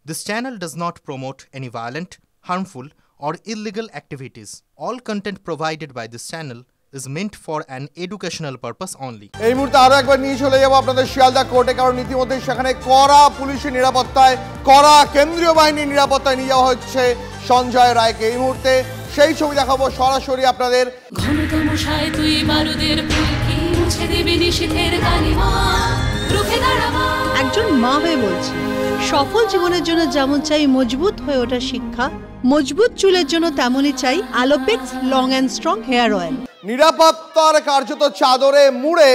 This channel does not promote any violent, harmful, or illegal activities. All content provided by this channel is meant for an educational purpose only. এই মুহূর্তে আরো একবার নিয়ে চলে যাব আপনাদের শিয়ালদা কোর্টে, কারণ ইতিমধ্যে সেখানে কড়া পুলিশের নিরাপত্তায়, কড়া কেন্দ্রীয় বাহিনীর নিরাপত্তায় নিয়ে যাওয়া হচ্ছে সঞ্জয় রায়কে। এই মুহূর্তে সেই ছবি দেখাবো সরাসরি আপনাদের। ঘনতমশায় তুই বারুদের ফুলকি মুছে দিবি নিশীথের কালিমা, রুখে দাঁড়াবা। একজন মা হয়ে বলছি, সফল জীবনের জন্য যেমন চাই মজবুত হয়ে ওঠা শিক্ষা, মজবুত চুলের জন্য তেমনই চাই Alopex long and strong hair oil. নিরাপত্তার কার্যত চাদরে মুড়ে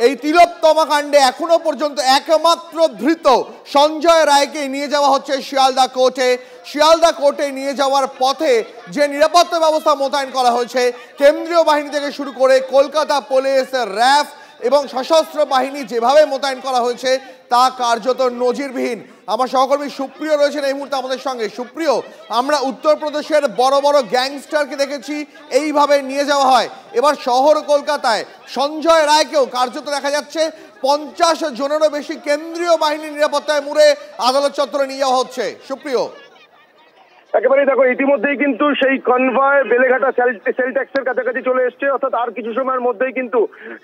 এই তিলোত্তমা কাণ্ডে এখনো পর্যন্ত একমাত্র ধৃত সঞ্জয় রায়কে নিয়ে যাওয়া হচ্ছে শিয়ালদা কোর্টে। শিয়ালদা কোর্টে নিয়ে যাওয়ার পথে যে নিরাপত্তা ব্যবস্থা মোতায়েন করা হয়েছে, কেন্দ্রীয় বাহিনী থেকে শুরু করে কলকাতা পুলিশ, র্যাফ এবং সশস্ত্র বাহিনী যেভাবে মোতায়েন করা হয়েছে তা কার্যত নজিরবিহীন। আমার সহকর্মী সুপ্রিয় রয়েছেন এই মুহূর্তে আমাদের সঙ্গে। সুপ্রিয়, আমরা উত্তরপ্রদেশের বড় বড় গ্যাংস্টারকে দেখেছি এইভাবে নিয়ে যাওয়া হয়, এবার শহর কলকাতায় সঞ্জয় রায়কেও কার্যত দেখা যাচ্ছে 50 জনেরও বেশি কেন্দ্রীয় বাহিনীর নিরাপত্তায় মুড়ে আদালত চত্বরে নিয়ে যাওয়া হচ্ছে। সুপ্রিয়, একেবারেই দেখো, ইতিমধ্যেই কিন্তু সেই কনভয় বেলেঘাটা সেল ট্যাক্সের কাছাকাছি চলে এসছে, অর্থাৎ আর কিছু সময়ের মধ্যেই কিন্তু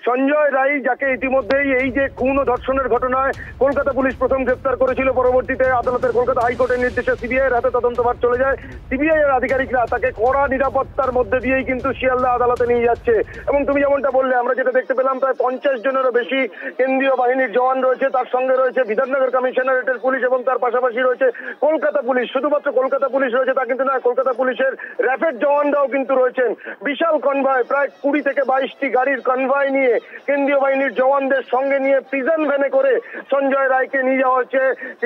সঞ্জয় রায়, যাকে ইতিমধ্যেই এই যে খুন ও ধর্ষণের ঘটনায় কলকাতা পুলিশ প্রথম গ্রেফতার করেছিল, পরবর্তীতে আদালতের কলকাতা হাইকোর্টের নির্দেশে সিবিআই এর হাতে তদন্তভার চলে যায়। সিবিআই এর আধিকারিকরা তাকে কড়া নিরাপত্তার মধ্যে দিয়েই কিন্তু শিয়ালদা আদালতে নিয়ে যাচ্ছে। এবং তুমি যেমনটা বললে, আমরা যেটা দেখতে পেলাম, প্রায় 50 জনেরও বেশি কেন্দ্রীয় বাহিনীর জওয়ান রয়েছে, তার সঙ্গে রয়েছে বিধাননগর কমিশনারেটের পুলিশ এবং তার পাশাপাশি রয়েছে কলকাতা পুলিশ। শুধুমাত্র কলকাতা পুলিশ রয়েছে তা কিন্তু না, কলকাতা পুলিশের র্যাপিড জওয়ানরাও কিন্তু রয়েছেন। বিশাল কনভয়, প্রায় 20 থেকে 22টি গাড়ির কনভয় নিয়ে কেন্দ্রীয় বাহিনীর জওয়ানদের সঙ্গে নিয়ে প্রিজন ভ্যানে করে সঞ্জয় রায়কে নিয়ে যাওয়া হচ্ছে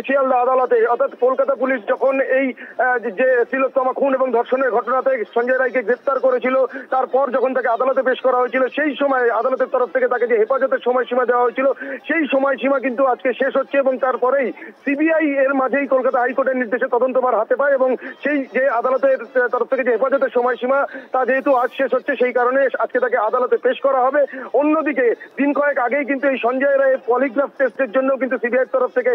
শিয়ালদা আদালতে। অর্থাৎ কলকাতা পুলিশ যখন এই যে তিলোত্তমা খুন এবং ধর্ষণের ঘটনাতে সঞ্জয় রায়কে গ্রেফতার করেছিল, তারপর যখন তাকে আদালতে পেশ করা হয়েছিল, সেই সময় আদালতের তরফ থেকে তাকে যে হেফাজতের সময়সীমা দেওয়া হয়েছিল, সেই সময়সীমা কিন্তু আজকে শেষ হচ্ছে এবং তারপরেই সিবিআই এর মাঝেই কলকাতা হাইকোর্টের নির্দেশে তদন্তভার হাতে পায় এবং সেই যে আদালতের তরফ থেকে যে হেফাজতের সময়সীমা তা যেহেতু আজ শেষ হচ্ছে, সেই কারণে আজকে তাকে আদালতে পেশ করা হবে। অন্যদিকে দিন কয়েক আগেই কিন্তু এই সঞ্জয় রায়ের পলিগ্রাফ টেস্টের জন্য কিন্তু সিবিআইয়ের তরফ থেকে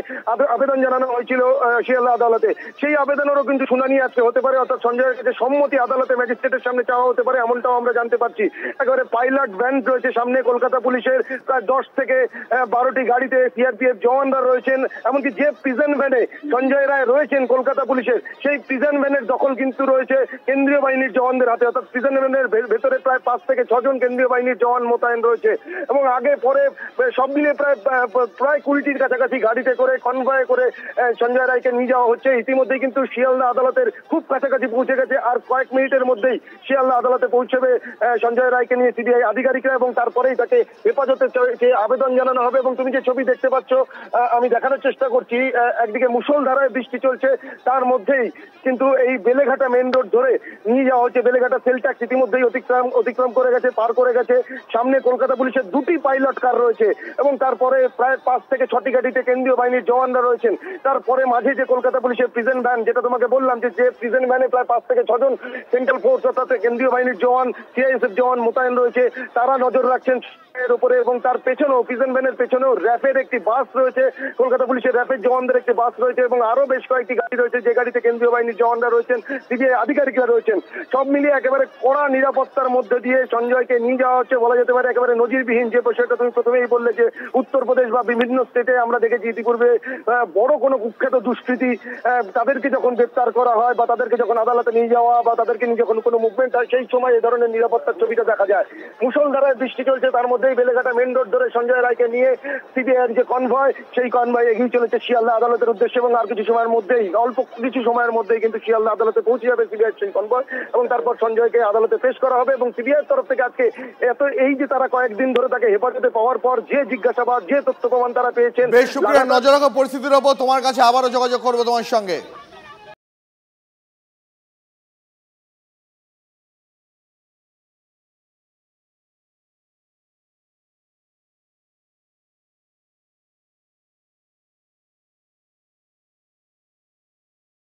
আবেদন জানানো হয়েছিল শিয়ালদা আদালতে। সেই আবেদনেরও কিন্তু শুনানি আজকে হতে পারে, অর্থাৎ সঞ্জয়ের কাছে সম্মতি আদালতে ম্যাজিস্ট্রেটের সামনে চাওয়া হতে পারে, এমনটাও আমরা জানতে পারছি। একেবারে পাইলট ভ্যান রয়েছে সামনে কলকাতা পুলিশের, প্রায় 10 থেকে 12টি গাড়িতে সিআরপিএফ জওয়ানরা রয়েছেন। এমনকি যে প্রিজন ভ্যানে সঞ্জয় রায় রয়েছেন কলকাতা পুলিশের, সেই প্রিজন ভ্যানের দখল কিন্তু রয়েছে কেন্দ্রীয় বাহিনীর জওয়ানদের হাতে। অর্থাৎ প্রিজন ভ্যানের ভেতরে প্রায় 5 থেকে 6 জন কেন্দ্রীয় বাহিনীর জওয়ান মোতায়েন রয়েছে এবং আগে পরে সব মিলে প্রায় 20টির কাছাকাছি গাড়িতে করে কনভয় করে সঞ্জয় রায়কে নিয়ে যাওয়া হচ্ছে। ইতিমধ্যেই কিন্তু শিয়ালদা আদালতের খুব কাছাকাছি পৌঁছে গেছে, আর কয়েক মিনিটের মধ্যেই শিয়ালদা আদালতে পৌঁছবে সঞ্জয় রায়কে নিয়ে সিবিআই আধিকারিকরা এবং তারপরেই তাকে হেফাজতে আবেদন জানানো হবে। এবং তুমি যে ছবি দেখতে পাচ্ছ, আমি দেখানোর চেষ্টা করছি, একদিকে মুষলধারায় বৃষ্টি চলছে, তার মধ্যেই কিন্তু এই বেলেঘাটা মেন রোড ধরে নিয়ে যাওয়া হচ্ছে। বেলেঘাটা সেল ট্যাক্স ইতিমধ্যেই অতিক্রম করে গেছে, পার করে গেছে। সামনে কলকাতা পুলিশের 2টি পাইলট কার রয়েছে এবং তারপরে প্রায় 5 থেকে 6টি গাড়িতে কেন্দ্রীয় বাহিনীর জওয়ানরা রয়েছেন। তারপরে মাঝে যে কলকাতা পুলিশের প্রিজন ভ্যান, যেটা তোমাকে বললাম যে প্রিজন ভ্যানে প্রায় 5 থেকে 6 জন সেন্ট্রাল ফোর্স অর্থাৎ কেন্দ্রীয় বাহিনীর জওয়ান, সিআইএসএফ জওয়ান মোতায়েন রয়েছে, তারা নজর রাখছেন এর উপরে। এবং তার পেছনেও, প্রিজন ভ্যানের পেছনেও র্যাপের একটি বাস রয়েছে, কলকাতা পুলিশের র্যাপের জওয়ানদের একটি বাস রয়েছে এবং আরো বেশ কয়েকটি গাড়ি রয়েছে, যে গাড়িতে কেন্দ্রীয় বাহিনীর জওয়ানরা রয়েছেন, সিবিআই আধিকারিকরা রয়েছেন। সব মিলিয়ে একেবারে কড়া নিরাপত্তার মধ্যে দিয়ে সঞ্জয়কে নিয়ে যাওয়া হচ্ছে, বলা যেতে পারে একেবারে নজিরবিহীন। যে বিষয়টা তুমি প্রথমেই বললে যে উত্তরপ্রদেশ বা বিভিন্ন স্টেটে আমরা দেখেছি ইতিপূর্বে বড় কোনো কুখ্যাত দুষ্কৃতী তাদেরকে যখন গ্রেপ্তার করা হয় বা তাদেরকে যখন আদালতে নিয়ে যাওয়া বা তাদেরকে নিয়ে যখন কোনো মুভমেন্ট হয়, সেই সময় এই ধরনের নিরাপত্তার ছবিটা দেখা যায়। মুষলধারায় বৃষ্টি চলছে, তার মধ্যেই বেলেঘাটা মেন রোড ধরে সঞ্জয় রায়কে নিয়ে সিবিআইয়ের যে কনভয়, সেই কনভয় এগিয়ে চলেছে শিয়ালদা আদালতের উদ্দেশ্যে এবং আর কিছু সময়ের মধ্যেই, অল্প কিছু সময়ের মধ্যেই কিন্তু শিয়ালদা আদালতে পৌঁছে যাবে সিবিআইয়ের সেই কনভয় এবং তারপর সঞ্জয়কে আদালতে পেশ করা হবে। এবং সিবিআইয়ের তরফ থেকে আজকে এই যে তারা কয়েকদিন ধরে তাকে হেফাজতে পাওয়ার পর যে জিজ্ঞাসাবাদ, যে তথ্য প্রমাণ তারা পেয়েছেন, বেশ সুপ্রিয়, নজর রাখো পরিস্থিতির উপর। তোমার কাছে আবারও যোগাযোগ করবো তোমার সঙ্গে।